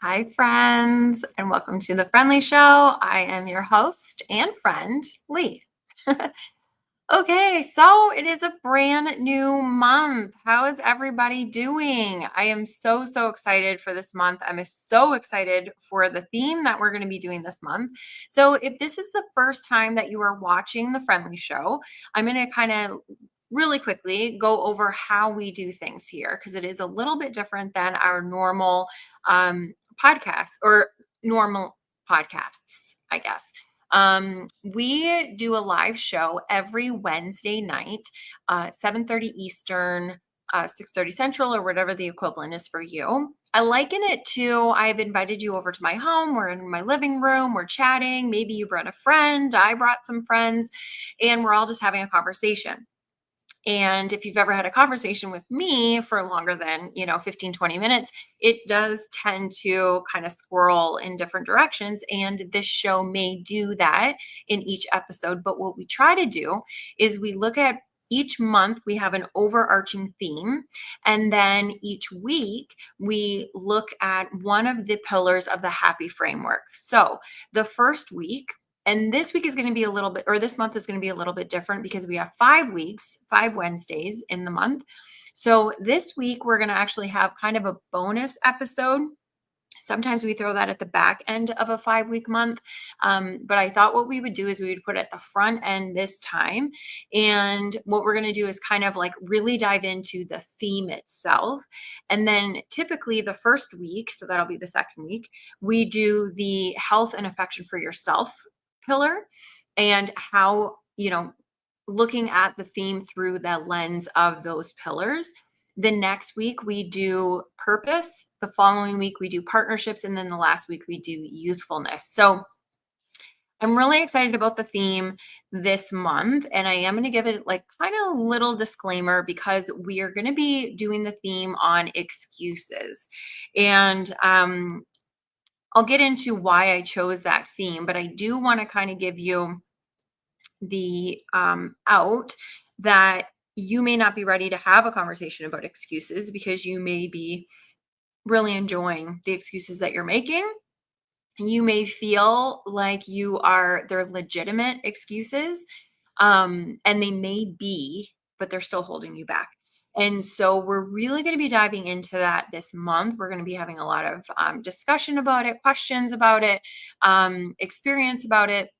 Hi, friends, and welcome to the Friend Leigh Show. I am your host and friend, Lee. Okay, so it is a brand new month. How is everybody doing? I am so excited for this month. I'm so excited for the theme that we're going to be doing this month. So, if this is the first time that you are watching the Friend Leigh Show, I'm going to kind of really quickly go over how we do things here because it is a little bit different than our normal podcasts or normal podcasts, I guess. We do a live show every Wednesday night, 7:30 Eastern, 6:30 Central, or whatever the equivalent is for you. I liken it to I've invited you over to my home. We're in my living room. We're chatting. Maybe you brought a friend. I brought some friends, and we're all just having a conversation. And if you've ever had a conversation with me for longer than, 15, 20 minutes, it does tend to kind of squirrel in different directions. And this show may do that in each episode. But what we try to do is we look at each month, we have an overarching theme. And then each week, we look at one of the pillars of the happy framework. So the first week, and this week is going to be a little bit, or this month is going to be a little bit different because we have 5 weeks, 5 Wednesdays in the month. So this week, we're going to actually have kind of a bonus episode. Sometimes we throw that at the back end of a 5 week month. But I thought what we would do is we would put it at the front end this time. And what we're going to do is kind of like really dive into the theme itself. And then typically the first week, so that'll be the second week, we do the health and affection for yourself pillar and how, looking at the theme through the lens of those pillars. The next week we do purpose. The following week we do partnerships. And then the last week we do youthfulness. So I'm really excited about the theme this month. And I am going to give it like kind of a little disclaimer because we are going to be doing the theme on excuses. And I'll get into why I chose that theme, but I do want to kind of give you the out that you may not be ready to have a conversation about excuses because you may be really enjoying the excuses that you're making. You may feel like they're legitimate excuses, and they may be, but they're still holding you back. And so we're really going to be diving into that this month. We're going to be having a lot of discussion about it, questions about it, experience about it.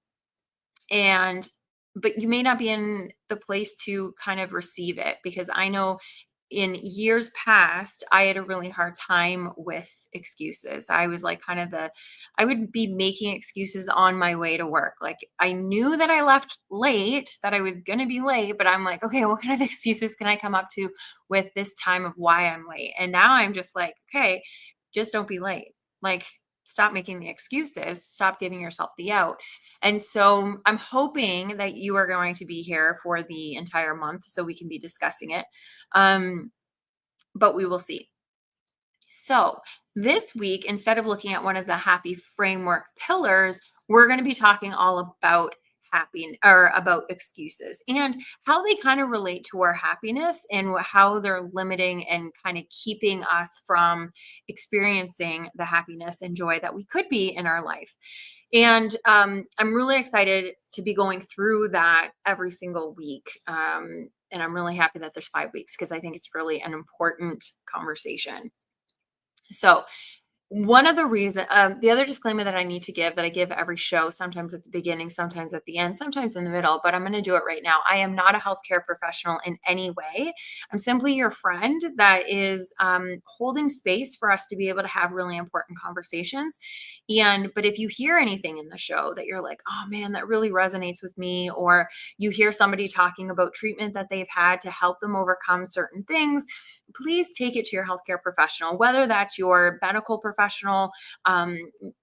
But you may not be in the place to kind of receive it because I know in years past, I had a really hard time with excuses. I was like I would be making excuses on my way to work. Like I knew that I left late, that I was going to be late, but I'm like, okay, what kind of excuses can I come up to with this time of why I'm late? And now I'm just like, okay, just don't be late. Like, stop making the excuses, stop giving yourself the out. And so I'm hoping that you are going to be here for the entire month so we can be discussing it. But we will see. So this week, instead of looking at one of the happy framework pillars, we're going to be talking all about happy or about excuses and how they kind of relate to our happiness and how they're limiting and kind of keeping us from experiencing the happiness and joy that we could be in our life. And I'm really excited to be going through that every single week. And I'm really happy that there's 5 weeks because I think it's really an important conversation. So, one of the the other disclaimer that I need to give that I give every show, sometimes at the beginning, sometimes at the end, sometimes in the middle, but I'm going to do it right now. I am not a healthcare professional in any way. I'm simply your friend that is holding space for us to be able to have really important conversations. But if you hear anything in the show that you're like, oh man, that really resonates with me, or you hear somebody talking about treatment that they've had to help them overcome certain things, please take it to your healthcare professional, whether that's your medical professional,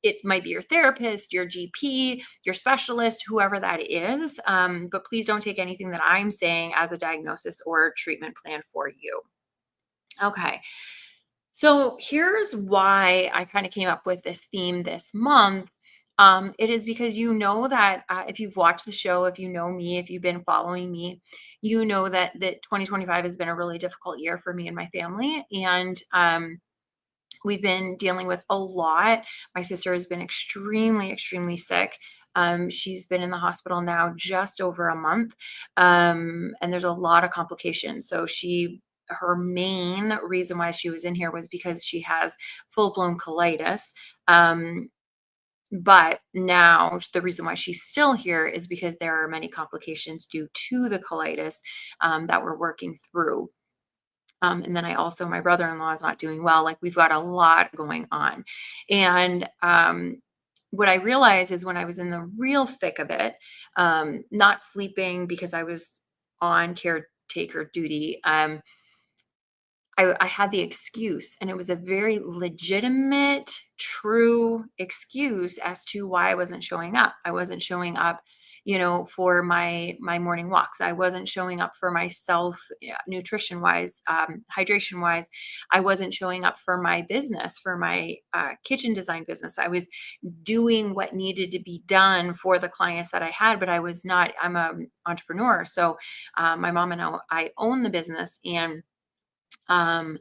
it might be your therapist, your GP, your specialist, whoever that is. But please don't take anything that I'm saying as a diagnosis or treatment plan for you. Okay. So here's why I kind of came up with this theme this month. It is because you know that if you've watched the show, if you know me, if you've been following me, you know that 2025 has been a really difficult year for me and my family. And We've been dealing with a lot. My sister has been extremely, extremely sick. She's been in the hospital now just over a month, and there's a lot of complications. So her main reason why she was in here was because she has full blown colitis. But now the reason why she's still here is because there are many complications due to the colitis that we're working through. And then my brother-in-law is not doing well. Like, we've got a lot going on. And what I realized is when I was in the real thick of it, not sleeping because I was on caretaker duty, I had the excuse, and it was a very legitimate, true excuse as to why I wasn't showing up. I wasn't showing up, for my morning walks. I wasn't showing up for myself, nutrition wise, hydration wise. I wasn't showing up for my business, for my kitchen design business. I was doing what needed to be done for the clients that I had, but I was not. I'm an entrepreneur, so my mom and I own the business, and um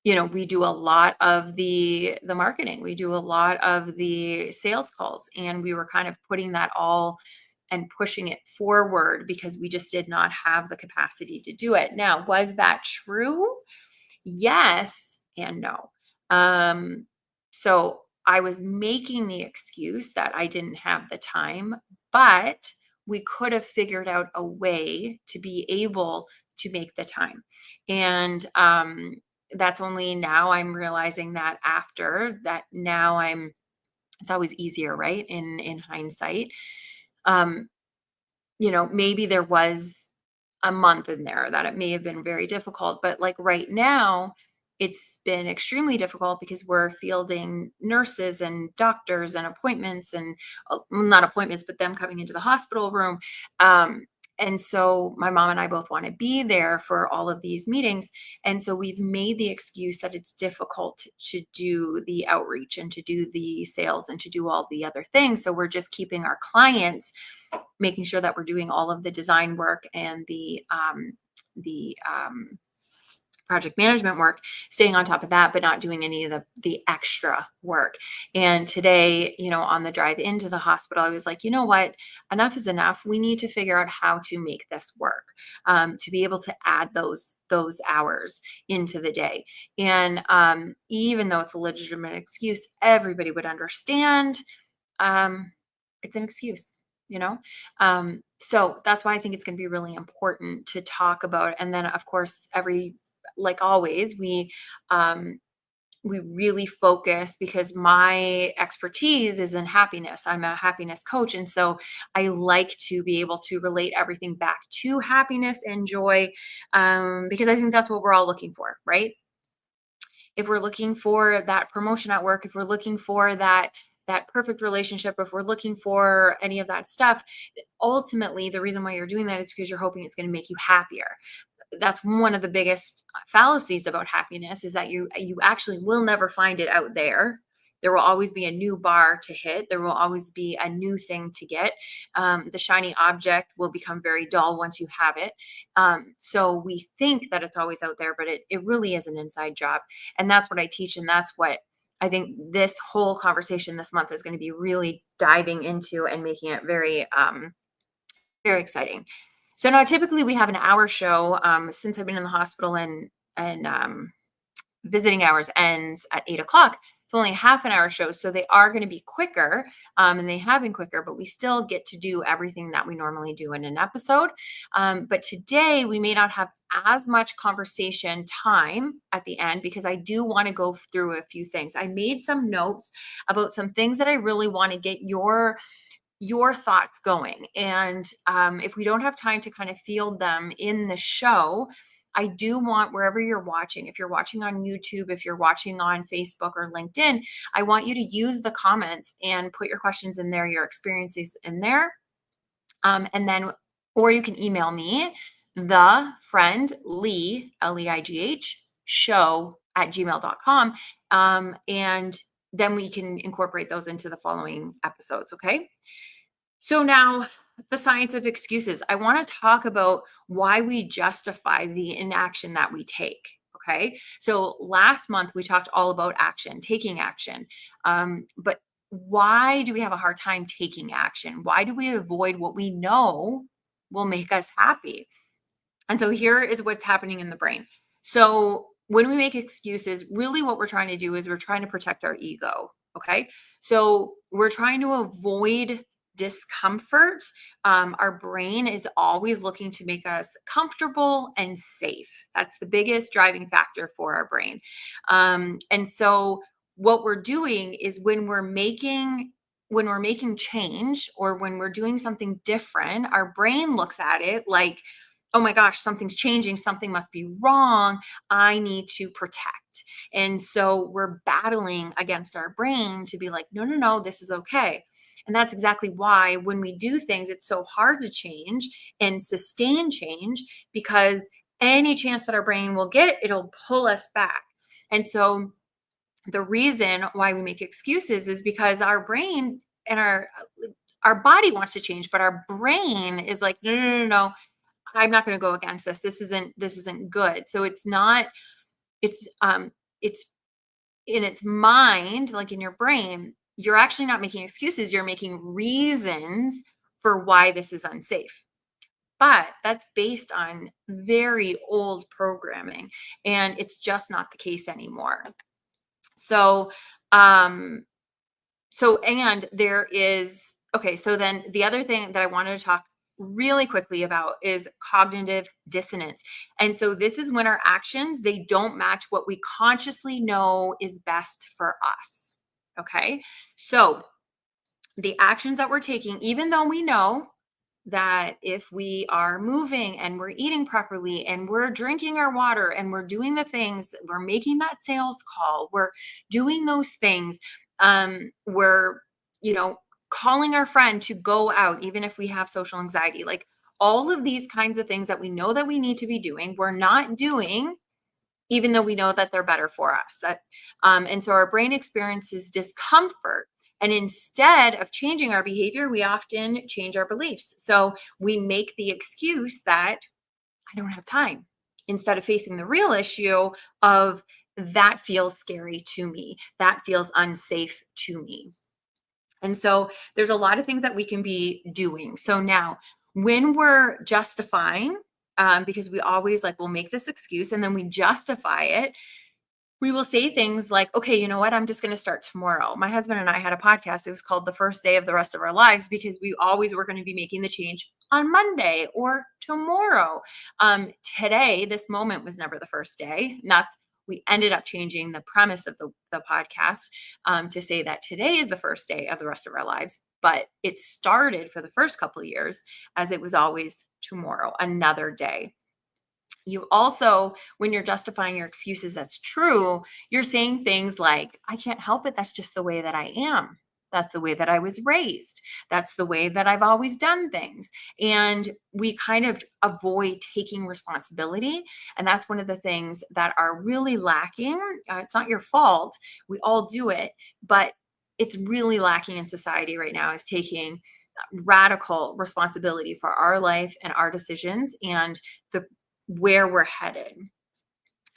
we do a lot of the marketing, we do a lot of the sales calls, and we were kind of putting that all and pushing it forward because we just did not have the capacity to do it. Now, was that true? Yes and no. Um, so I was making the excuse that I didn't have the time, but we could have figured out a way to be able to make the time. And that's only now I'm realizing that, after that, now it's always easier, right? In hindsight. Um, maybe there was a month in there that it may have been very difficult, but like right now, it's been extremely difficult because we're fielding nurses and doctors and appointments, and not appointments, but them coming into the hospital room. And so my mom and I both want to be there for all of these meetings. And so we've made the excuse that it's difficult to do the outreach and to do the sales and to do all the other things. So we're just keeping our clients, making sure that we're doing all of the design work and the project management work, staying on top of that, but not doing any of the extra work. And today, on the drive into the hospital, I was like, you know what? Enough is enough. We need to figure out how to make this work, to be able to add those hours into the day. And even though it's a legitimate excuse, everybody would understand. It's an excuse, you know? So that's why I think it's going to be really important to talk about. And then, of course, like always, we really focus, because my expertise is in happiness. I'm a happiness coach. And so I like to be able to relate everything back to happiness and joy, because I think that's what we're all looking for, right? If we're looking for that promotion at work, if we're looking for that perfect relationship, if we're looking for any of that stuff, ultimately the reason why you're doing that is because you're hoping it's going to make you happier. That's one of the biggest fallacies about happiness, is that you actually will never find it out there. There will always be a new bar to hit. There will always be a new thing to get. The shiny object will become very dull once you have it. So we think that it's always out there, but it really is an inside job. And that's what I teach. And that's what I think this whole conversation this month is going to be really diving into and making it very, very exciting. So now typically we have an hour show. Since I've been in the hospital, and visiting hours ends at 8 o'clock, it's only a half an hour show. So they are going to be quicker, and they have been quicker, but we still get to do everything that we normally do in an episode. But today we may not have as much conversation time at the end, because I do want to go through a few things. I made some notes about some things that I really want to get your thoughts going. And if we don't have time to kind of field them in the show, I do want, wherever you're watching, if you're watching on YouTube, if you're watching on Facebook or LinkedIn, I want you to use the comments and put your questions in there, your experiences in there. And then, or you can email me, the Friend Leigh, Leigh, show @gmail.com. And then we can incorporate those into the following episodes. Okay. So now, the science of excuses. I want to talk about why we justify the inaction that we take. Okay. So last month we talked all about action, taking action. But why do we have a hard time taking action? Why do we avoid what we know will make us happy? And so here is what's happening in the brain. So when we make excuses, really what we're trying to do is we're trying to protect our ego. Okay. So we're trying to avoid discomfort. Our brain is always looking to make us comfortable and safe. That's the biggest driving factor for our brain. And so what we're doing is when we're making change or when we're doing something different, our brain looks at it like, oh my gosh, something's changing, something must be wrong, I need to protect. And so we're battling against our brain to be like, no, no, no, this is okay. And that's exactly why when we do things, it's so hard to change and sustain change, because any chance that our brain will get, it'll pull us back. And so the reason why we make excuses is because our brain and our body wants to change, but our brain is like, no, no, no, no, no, I'm not going to go against this. This isn't good. So it's in its mind, like in your brain, you're actually not making excuses, you're making reasons for why this is unsafe. But that's based on very old programming, and it's just not the case anymore. So um and there is, okay, so then the other thing that I wanted to talk really quickly about is cognitive dissonance. And so this is when our actions, they don't match what we consciously know is best for us. Okay? So the actions that we're taking, even though we know that if we are moving and we're eating properly and we're drinking our water and we're doing the things, we're making that sales call, we're doing those things, we're, calling our friend to go out, even if we have social anxiety, like all of these kinds of things that we know that we need to be doing, we're not doing, even though we know that they're better for us. And so our brain experiences discomfort. And instead of changing our behavior, we often change our beliefs. So we make the excuse that I don't have time, instead of facing the real issue of that feels scary to me, that feels unsafe to me. And so there's a lot of things that we can be doing. So now, when we're justifying, because we always like, we'll make this excuse and then we justify it, we will say things like, okay, you know what? I'm just going to start tomorrow. My husband and I had a podcast. It was called The First Day of the Rest of Our Lives, because we always were going to be making the change on Monday or tomorrow. Today, this moment was never the first day. And we ended up changing the premise of the podcast to say that today is the first day of the rest of our lives. But it started for the first couple of years as it was always tomorrow, another day. You also, when you're justifying your excuses, that's true, you're saying things like, I can't help it. That's just the way that I am. That's the way that I was raised. That's the way that I've always done things. And we kind of avoid taking responsibility. And that's one of the things that are really lacking. It's not your fault. We all do it. But it's really lacking in society right now, is taking radical responsibility for our life and our decisions and the where we're headed.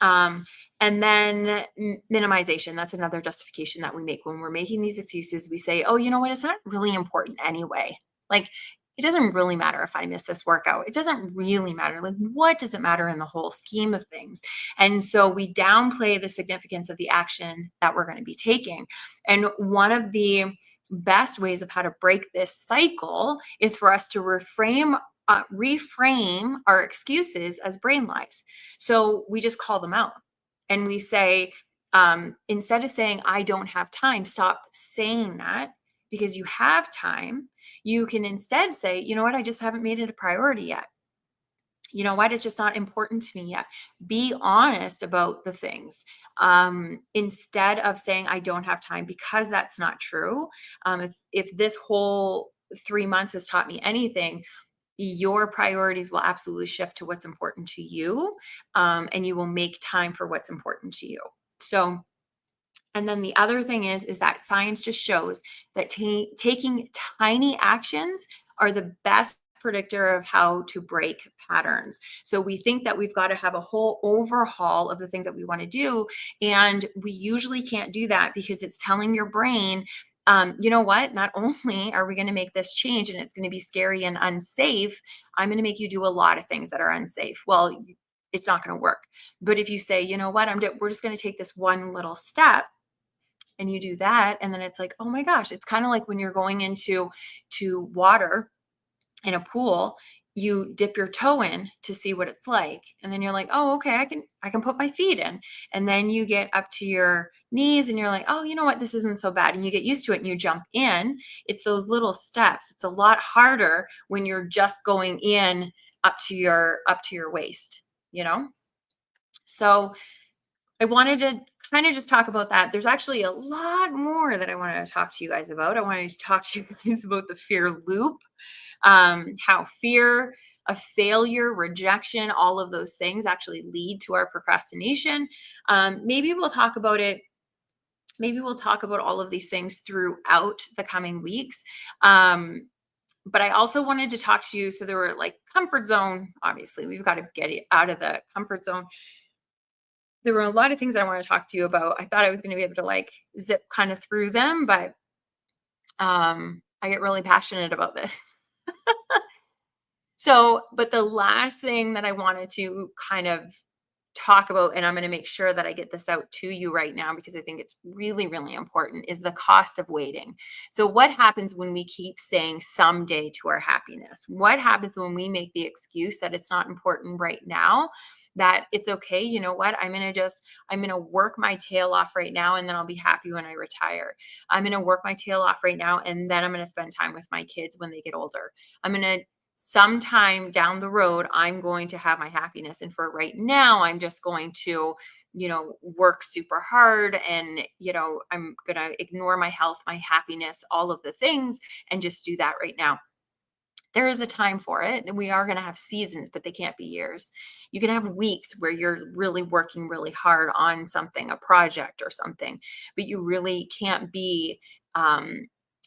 Um, and then minimization. That's another justification that we make when we're making these excuses. We say, oh, you know what? It's not really important anyway. Like, it doesn't really matter if I miss this workout. It doesn't really matter. Like, what does it matter in the whole scheme of things? And so we downplay the significance of the action that we're going to be taking. And one of the best ways of how to break this cycle is for us to reframe our excuses as brain lies. So we just call them out and we say, instead of saying, I don't have time, stop saying that, because you have time. You can instead say, you know what, I just haven't made it a priority yet. You know what, it's just not important to me yet. Be honest about the things, instead of saying, I don't have time, because that's not true. If this whole 3 months has taught me anything, your priorities will absolutely shift to what's important to you, and you will make time for what's important to you. So, and then the other thing is that science just shows that taking tiny actions are the best predictor of how to break patterns. So we think that we've got to have a whole overhaul of the things that we want to do. And we usually can't do that because it's telling your brain, you know what? Not only are we going to make this change and it's going to be scary and unsafe, I'm going to make you do a lot of things that are unsafe. Well, it's not going to work. But if you say, you know what, we're just going to take this one little step, and you do that, and then it's like, oh my gosh, it's kind of like when you're going into water in a pool, you dip your toe in to see what it's like, and then you're like, oh, okay, I can put my feet in, and then you get up to your knees and you're like, oh, you know what, this isn't so bad, and you get used to it and you jump in. It's those little steps. It's a lot harder when you're just going in up to your waist, you know. So I wanted to kind of just talk about that. There's actually a lot more that I wanted to talk to you guys about. I wanted to talk to you guys about the fear loop, how fear of failure, rejection, all of those things actually lead to our procrastination. Maybe we'll talk about it. Maybe we'll talk about all of these things throughout the coming weeks. But I also wanted to talk to you. So there were like comfort zone. Obviously, we've got to get it out of the comfort zone. There were a lot of things I want to talk to you about. I thought I was going to be able to like zip kind of through them, but I get really passionate about this. So, but the last thing that I wanted to kind of talk about, and I'm going to make sure that I get this out to you right now because I think it's really, really important, is the cost of waiting. So, what happens when we keep saying someday to our happiness? What happens when we make the excuse that it's not important right now? That it's okay, you know what? I'm gonna work my tail off right now and then I'll be happy when I retire. I'm gonna work my tail off right now and then I'm gonna spend time with my kids when they get older. I'm gonna sometime down the road, I'm going to have my happiness. And for right now, I'm just going to, work super hard and, I'm going to ignore my health, my happiness, all of the things, and just do that right now. There is a time for it, and we are going to have seasons, but they can't be years. You can have weeks where you're really working really hard on something, a project or something, but you really can't be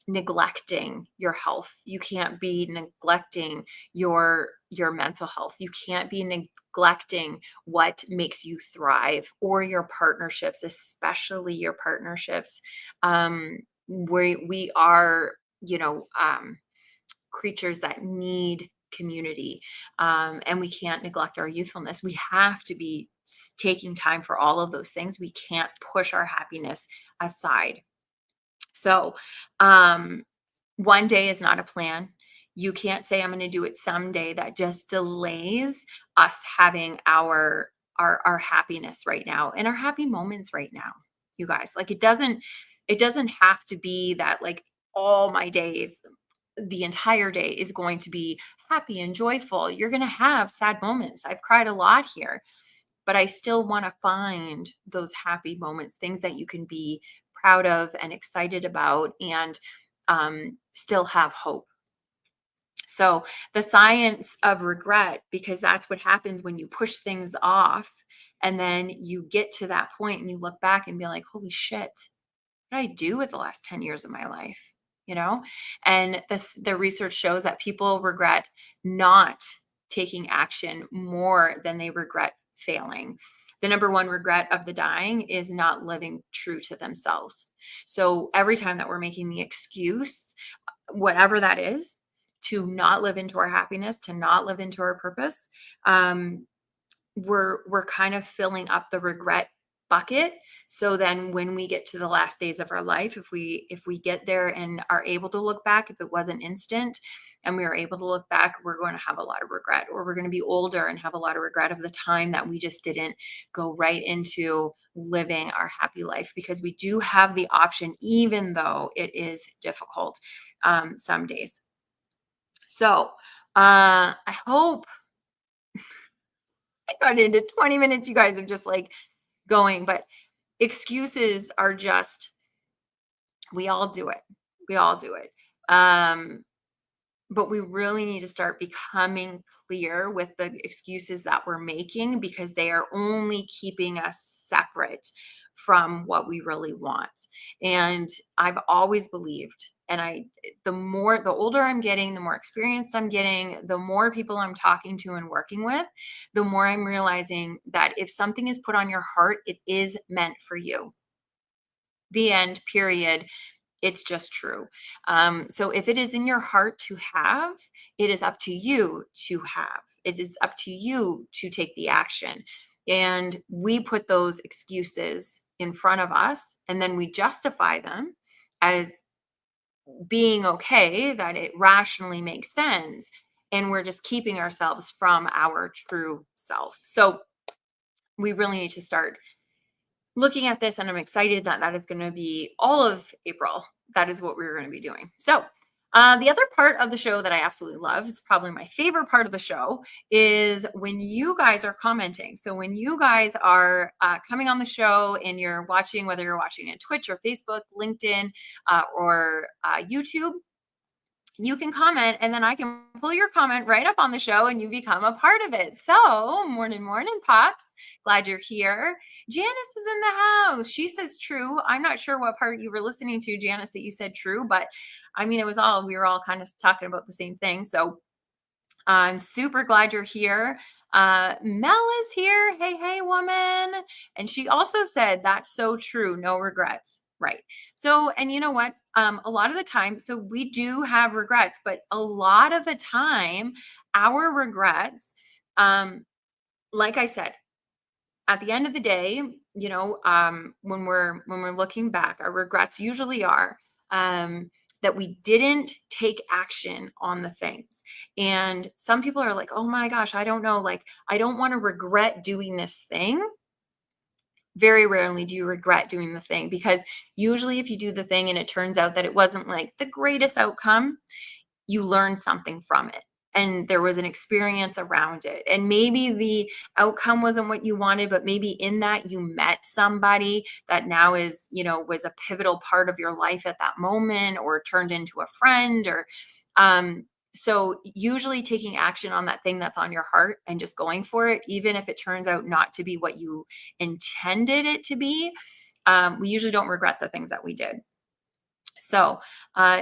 neglecting your health. You can't be neglecting your mental health. You can't be neglecting what makes you thrive, or your partnerships, especially your partnerships. We are, creatures that need community, and we can't neglect our youthfulness. We have to be taking time for all of those things. We can't push our happiness aside. So, one day is not a plan. You can't say, I'm going to do it someday. That just delays us having our happiness right now and our happy moments right now. You guys, like it doesn't have to be that like all my days, the entire day is going to be happy and joyful. You're going to have sad moments. I've cried a lot here, but I still want to find those happy moments, things that you can be proud of and excited about, and still have hope. So, the science of regret, because that's what happens when you push things off and then you get to that point and you look back and be like, holy shit, what did I do with the last 10 years of my life? You know, and the research shows that people regret not taking action more than they regret failing. The number one regret of the dying is not living true to themselves. So every time that we're making the excuse, whatever that is, to not live into our happiness, to not live into our purpose, we're kind of filling up the regret bucket. So then when we get to the last days of our life, if we get there and are able to look back, if it wasn't instant and we are able to look back, we're going to have a lot of regret, or we're going to be older and have a lot of regret of the time that we just didn't go right into living our happy life, because we do have the option, even though it is difficult some days. So I hope I got into 20 minutes, you guys, of just like going, but excuses are just, we all do it. We all do it. But we really need to start becoming clear with the excuses that we're making, because they are only keeping us separate from what we really want. And I've always believed, and the older I'm getting, the more experienced I'm getting, the more people I'm talking to and working with, the more I'm realizing that if something is put on your heart, it is meant for you. The end, period. It's just true. So if it is in your heart to have, it is up to you to have. It is up to you to take the action. And we put those excuses in front of us, and then we justify them as being okay, that it rationally makes sense. And we're just keeping ourselves from our true self. So we really need to start looking at this, and I'm excited that that is going to be all of April. That is what we're going to be doing. So, the other part of the show that I absolutely love, it's probably my favorite part of the show, is when you guys are commenting. So, when you guys are coming on the show and you're watching, whether you're watching it Twitch or Facebook, LinkedIn, or YouTube, you can comment, and then I can pull your comment right up on the show and you become a part of it. So, morning, Pops. Glad you're here. Janice is in the house. She says true. I'm not sure what part you were listening to, Janice, that you said true, but I mean, we were all kind of talking about the same thing. So, I'm super glad you're here. Mel is here. Hey, woman. And she also said, that's so true. No regrets. Right. So, and you know what? A lot of the time, so we do have regrets, but a lot of the time, our regrets, like I said, at the end of the day, when we're looking back, our regrets usually are that we didn't take action on the things. And some people are like, oh my gosh, I don't know, like I don't want to regret doing this thing. Very rarely do you regret doing the thing, because usually if you do the thing and it turns out that it wasn't like the greatest outcome, you learn something from it, and there was an experience around it. And maybe the outcome wasn't what you wanted, but maybe in that you met somebody that now is, was a pivotal part of your life at that moment, or turned into a friend, or so usually taking action on that thing that's on your heart and just going for it, even if it turns out not to be what you intended it to be, we usually don't regret the things that we did. So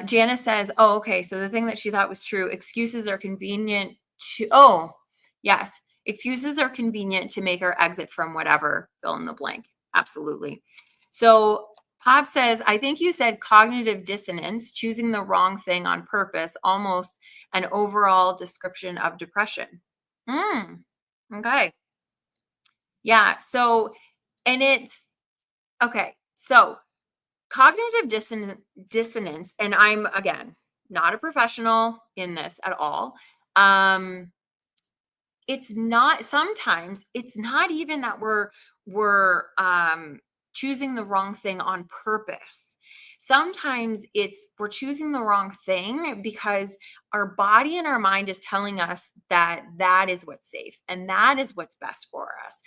Janice says, oh, okay. So the thing that she thought was true, excuses are convenient yes, excuses are convenient to make our exit from whatever, fill in the blank. Absolutely. So Pop says, I think you said cognitive dissonance, choosing the wrong thing on purpose, almost an overall description of depression. Okay. Yeah. So, and it's okay. So cognitive dissonance, and I'm, again, not a professional in this at all. Sometimes it's not even that we're choosing the wrong thing on purpose. Sometimes we're choosing the wrong thing because our body and our mind is telling us that that is what's safe and that is what's best for us,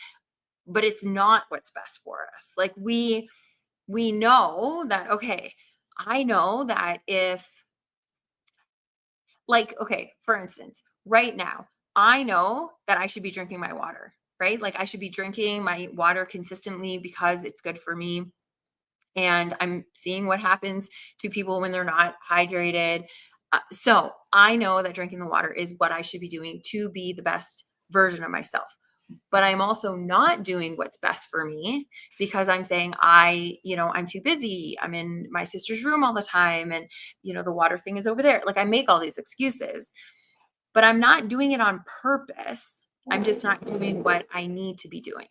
but it's not what's best for us. Like we know that, okay, I know that if, like, okay, for instance, right now, I know that I should be drinking my water, right? Like I should be drinking my water consistently because it's good for me. And I'm seeing what happens to people when they're not hydrated. So I know that drinking the water is what I should be doing to be the best version of myself. But I'm also not doing what's best for me because I'm saying I'm too busy. I'm in my sister's room all the time, and the water thing is over there. Like I make all these excuses, but I'm not doing it on purpose. I'm just not doing what I need to be doing.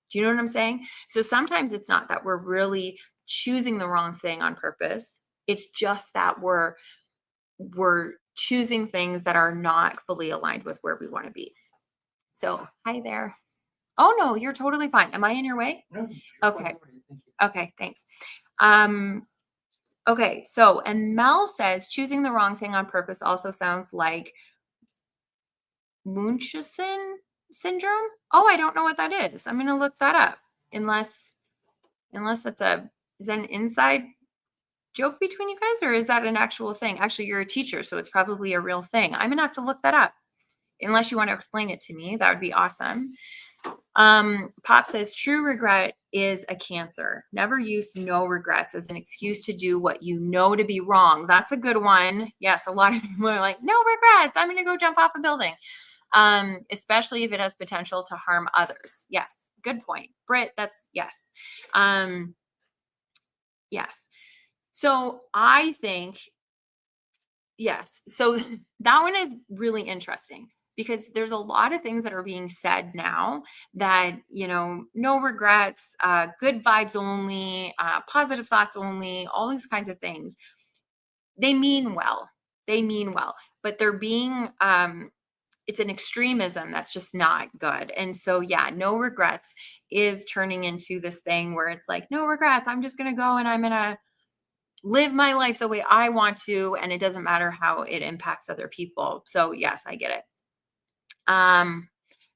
Do you know what I'm saying? So sometimes it's not that we're really choosing the wrong thing on purpose. It's just that we're choosing things that are not fully aligned with where we want to be. So, hi there. Oh no, you're totally fine. Am I in your way? No. Okay. Okay, thanks. Okay, so, and Mel says choosing the wrong thing on purpose also sounds like Munchausen syndrome. Oh, I don't know what that is. I'm going to look that up. Unless that's is that an inside joke between you guys, or is that an actual thing? Actually, you're a teacher, so it's probably a real thing. I'm going to have to look that up. Unless you want to explain it to me, that would be awesome. Pop says true regret is a cancer. Never use no regrets as an excuse to do what you know to be wrong. That's a good one. Yes, a lot of people are like, no regrets. I'm going to go jump off a building. Especially if it has potential to harm others. Yes, good point. Britt, that's yes. Yes. So I think yes. So that one is really interesting because there's a lot of things that are being said now that, no regrets, good vibes only, positive thoughts only, all these kinds of things. They mean well. They mean well, but they're being, it's an extremism that's just not good. And so, yeah, no regrets is turning into this thing where it's like, no regrets. I'm just going to go and I'm going to live my life the way I want to, and it doesn't matter how it impacts other people. So yes, I get it.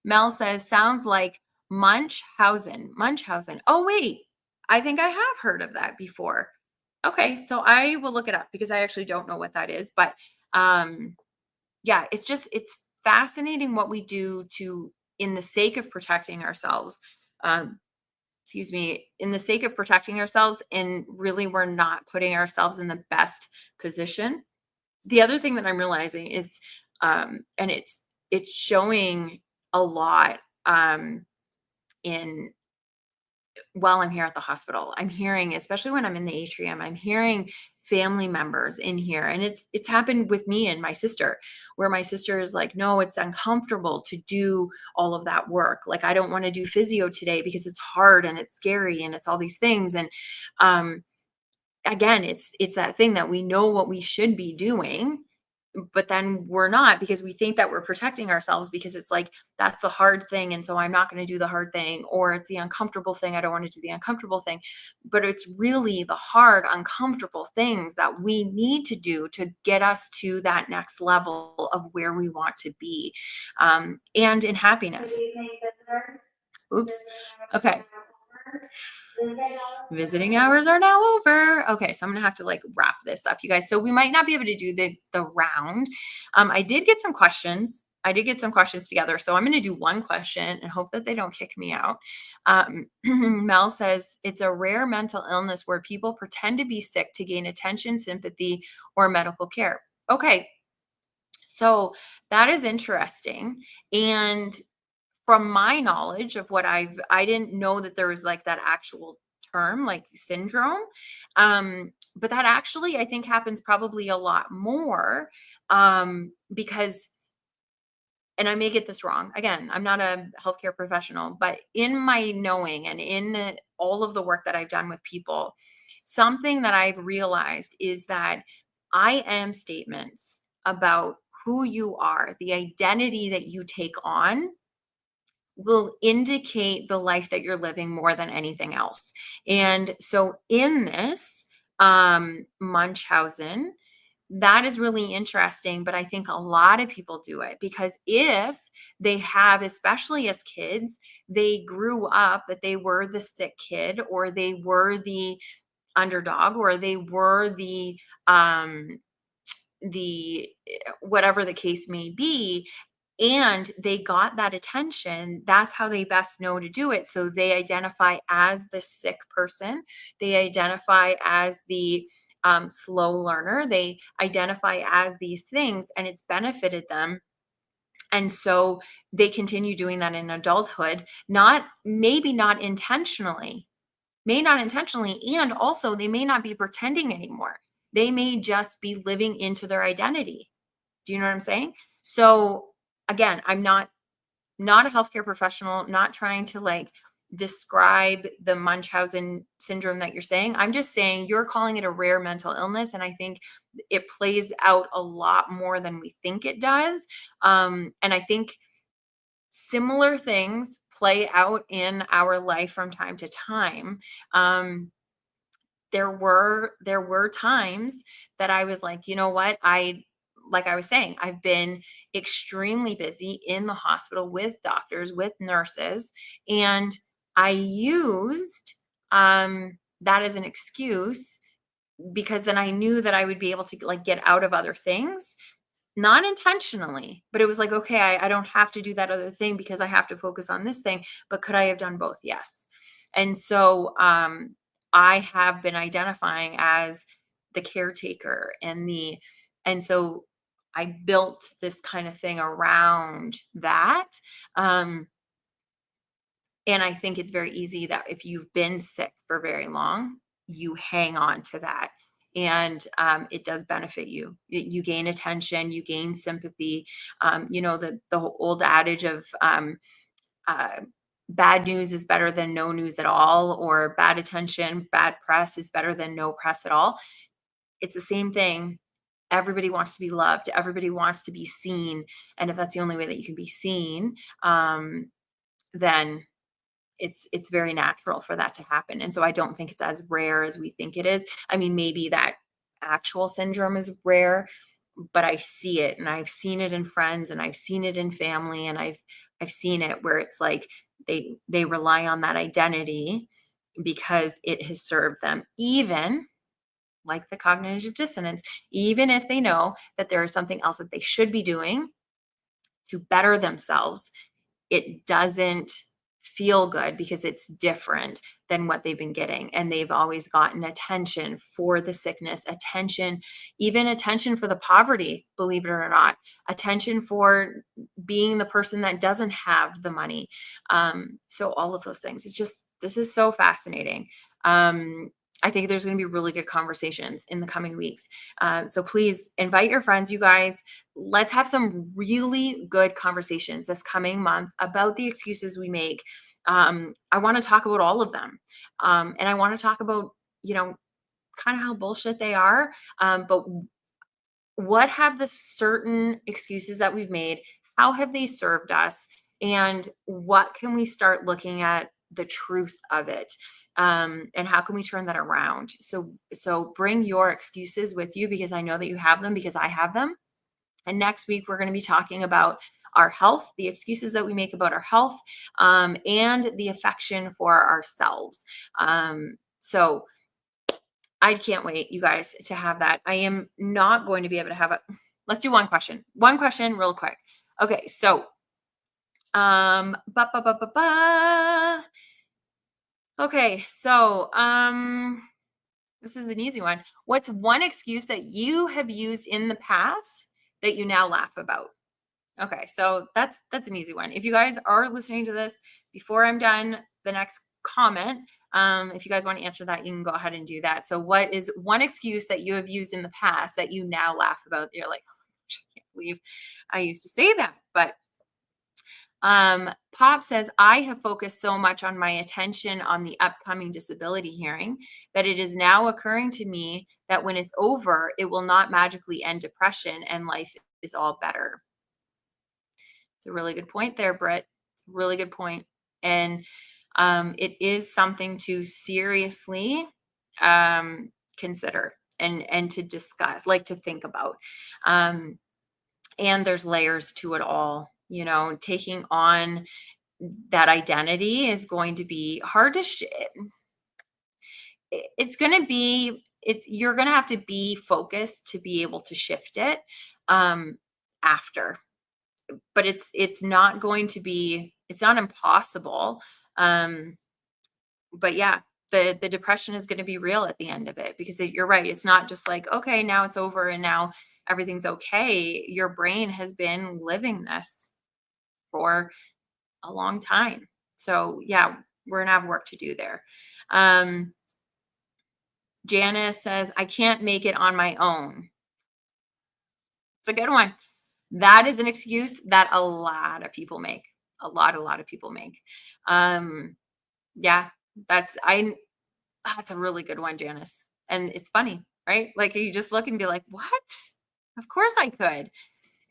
Mel says, sounds like Munchausen. Munchausen. Oh, wait. I think I have heard of that before. Okay, so I will look it up because I actually don't know what that is. But yeah, it's fascinating what we do in the sake of protecting ourselves. Excuse me, in the sake of protecting ourselves, and really we're not putting ourselves in the best position. The other thing that I'm realizing is, and it's showing a lot in while I'm here at the hospital. I'm hearing, especially when I'm in the atrium, I'm hearing family members in here. And it's happened with me and my sister, where my sister is like, no, it's uncomfortable to do all of that work. Like, I don't want to do physio today because it's hard and it's scary and it's all these things. And again, it's that thing that we know what we should be doing, but then we're not because we think that we're protecting ourselves because it's like, that's the hard thing. And so I'm not going to do the hard thing, or it's the uncomfortable thing. I don't want to do the uncomfortable thing, but it's really the hard, uncomfortable things that we need to do to get us to that next level of where we want to be. And in happiness. Oops. Okay. Visiting hours are now over. Okay, so I'm gonna have to like wrap this up, you guys. So we might not be able to do the round. I did get some questions. I did get some questions together. So I'm going to do one question and hope that they don't kick me out. Mel says, it's a rare mental illness where people pretend to be sick to gain attention, sympathy, or medical care. Okay. So that is interesting. And from my knowledge of what I didn't know that there was like that actual term, like syndrome. But that actually, I think, happens probably a lot more because, and I may get this wrong. Again, I'm not a healthcare professional, but in my knowing and in all of the work that I've done with people, something that I've realized is that I am statements about who you are, the identity that you take on will indicate the life that you're living more than anything else. And so in this Munchausen, that is really interesting, but I think a lot of people do it because if they have, especially as kids, they grew up that they were the sick kid, or they were the underdog, or they were the whatever the case may be, and they got that attention, that's how they best know to do it. So they identify as the sick person, they identify as the slow learner, they identify as these things, and it's benefited them. And so they continue doing that in adulthood, maybe not intentionally, and also they may not be pretending anymore. They may just be living into their identity. Do you know what I'm saying? So again, I'm not a healthcare professional, not trying to like describe the Munchausen syndrome that you're saying. I'm just saying you're calling it a rare mental illness, and I think it plays out a lot more than we think it does. And I think similar things play out in our life from time to time. There were times that I was like, you know what? Like I was saying, I've been extremely busy in the hospital with doctors, with nurses, and I used that as an excuse because then I knew that I would be able to like get out of other things. not intentionally, but it was like, okay, I don't have to do that other thing because I have to focus on this thing. But could I have done both? Yes. And so I have been identifying as the caretaker and so I built this kind of thing around that. Um, and I think it's very easy that if you've been sick for very long, you hang on to that. And it does benefit you. You gain attention, you gain sympathy. The whole old adage of uh, bad news is better than no news at all, or bad attention, bad press is better than no press at all. It's the same thing. Everybody wants to be loved. Everybody wants to be seen. And if that's the only way that you can be seen, then it's very natural for that to happen. And so I don't think it's as rare as we think it is. I mean, maybe that actual syndrome is rare, but I see it, and I've seen it in friends, and I've seen it in family, and I've seen it where it's like they rely on that identity because it has served them, even like the cognitive dissonance, even if they know that there is something else that they should be doing to better themselves, it doesn't feel good because it's different than what they've been getting. And they've always gotten attention for the sickness, attention, even attention for the poverty, believe it or not, attention for being the person that doesn't have the money. So all of those things. This is so fascinating. I think there's going to be really good conversations in the coming weeks. So please invite your friends, you guys. Let's have some really good conversations this coming month about the excuses we make. I want to talk about all of them. And I want to talk about, kind of how bullshit they are. But what have the certain excuses that we've made, how have they served us? And what can we start looking at the truth of it? And how can we turn that around? So bring your excuses with you, because I know that you have them, because I have them. And next week, we're going to be talking about our health, the excuses that we make about our health, and the affection for ourselves. So I can't wait, you guys, to have that. I am not going to be able to have it. Let's do one question. One question real quick. Okay, so ba, ba, ba, ba, ba. Okay, so this is an easy one. What's one excuse that you have used in the past that you now laugh about? Okay, so that's an easy one. If you guys are listening to this before I'm done the next comment, if you guys want to answer that, you can go ahead and do that. So what is one excuse that you have used in the past that you now laugh about? You're like, oh, gosh, I can't believe I used to say that. But Pop says, I have focused so much on my attention on the upcoming disability hearing that it is now occurring to me that when it's over, it will not magically end depression and life is all better. It's a really good point there, Britt. It's a really good point. And it is something to seriously consider and to discuss, like to think about. And there's layers to it all. Taking on that identity is going to be hard to it's going to be you're going to have to be focused to be able to shift it after. But it's not going to be, it's not impossible. But yeah, the depression is going to be real at the end of it, because you're right, it's not just like, okay, now it's over and now everything's okay. Your brain has been living this for a long time. So yeah, we're gonna have work to do there. um Janice says, I can't make it on my own. It's a good one. That is an excuse that a lot of people make. A lot of people make. Yeah, that's a really good one, Janice. And it's funny, right? Like, you just look and be like, what? Of course I could.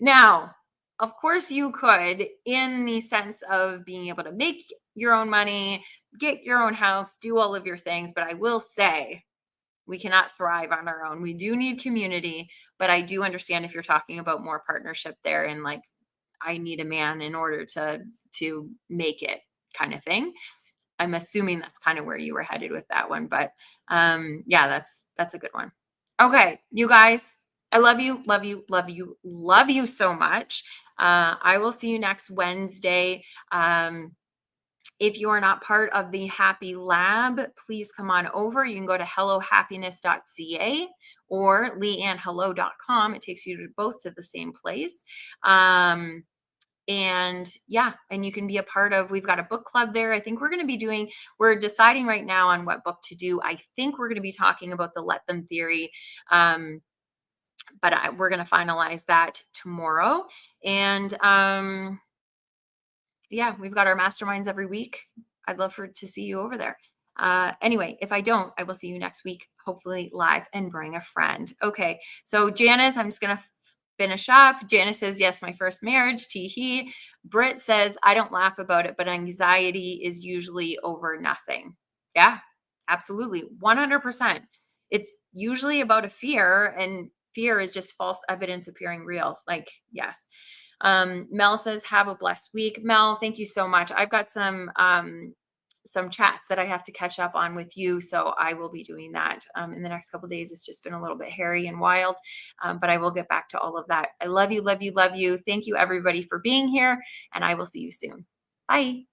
Now, of course you could, in the sense of being able to make your own money, get your own house, do all of your things. But I will say, we cannot thrive on our own. We do need community, but I do understand if you're talking about more partnership there, and like, I need a man in order to make it, kind of thing. I'm assuming that's kind of where you were headed with that one, but yeah, that's a good one. Okay, you guys, I love you, love you, love you, love you so much. I will see you next Wednesday. Um, if you are not part of the Happy Lab, please come on over. You can go to hellohappiness.ca or leannehello.com. It takes you to both to the same place. And yeah, and you can be a part of, we've got a book club there. I think we're deciding right now on what book to do. I think we're going to be talking about the let them theory. Um, we're going to finalize that tomorrow. And yeah, we've got our masterminds every week. I'd love to see you over there. Anyway, if I don't, I will see you next week, hopefully live, and bring a friend. Okay. So Janice, I'm just going to finish up. Janice says, yes, my first marriage, tee hee. Britt says, I don't laugh about it, but anxiety is usually over nothing. Yeah, absolutely. 100%. It's usually about a fear, and fear is just false evidence appearing real. Like, yes. Mel says, have a blessed week. Mel, thank you so much. I've got some chats that I have to catch up on with you. So I will be doing that in the next couple of days. It's just been a little bit hairy and wild, but I will get back to all of that. I love you, love you, love you. Thank you everybody for being here, and I will see you soon. Bye.